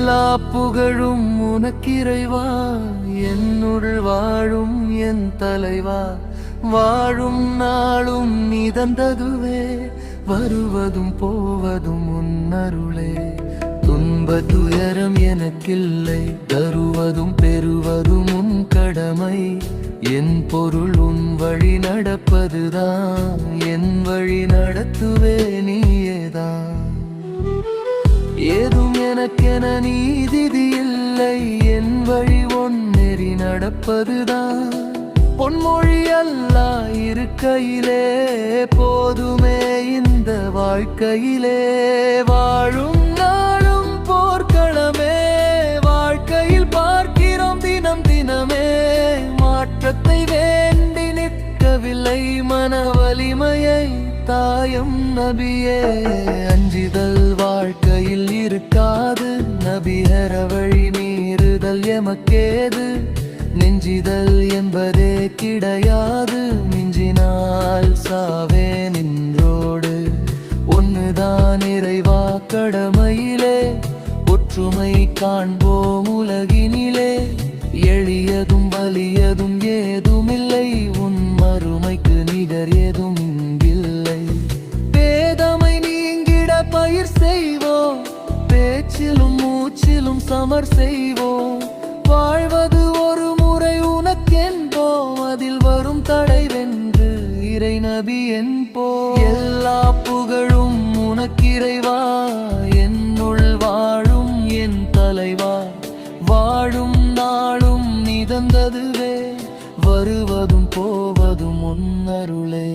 எல்லா புகழும் உனக்கிறைவா, என்னுள் வாழும் என் தலைவா. வாழும் நாளும் நீ தந்ததுவே, வருவதும் போவதும் உன்னருளே. துன்ப துயரம் எனக்கில்லை, தருவதும் பெறுவதும் உன் கடமை. என் பொருள் உன் வழி நடப்பதுதான், என் வழி நடத்துவே நீயேதான். ஏதும் எனக்கென நீதி இல்லை, என் வழி ஒன்னெறி நடப்பதுதான். பொன்மொழி அல்லா இருக்கையிலே போதுமே இந்த வாழ்க்கையிலே. வாழும் நாளும் போர்க்களமே, வாழ்க்கையில் பார்க்கிறோம் தினம் தினமே. மாற்றத்தை வேண்டி நிற்கவில்லை, மன வலிமையை தாயம் நபியே. அஞ்சிதல் வாழ்க்கையில் இருக்காது, நபியர வழி மீறுதல் எமக்கேது. நெஞ்சிதல் என்பதே கிடையாது, மிஞ்சினால் சாவே நின்றோடு. ஒன்னுதான் இறைவா கடமையிலே, ஒற்றுமை காண்போம் உலகினிலே. எளியதும் வலியதும் ஏதுமில்லை, உன் மறுமைக்கு நிகர் ஏதும் இங்கில்லை. பேதமை நீங்கிட பயிர் செய்வோம், பேச்சிலும் மூச்சிலும் சமர் செய்வோம். வாழ்வது ஒரு முறை உனக்கென்போம், அதில் வரும் தடை வென்று இறை நபி என்போம். எல்லா புகழும் உனக்கிறைவா, என்னுள் வாழும் என் தலைவா. வாழும் நாளும் நீ தந்ததுவே, வருவதும் போவதும் உன்னருளே.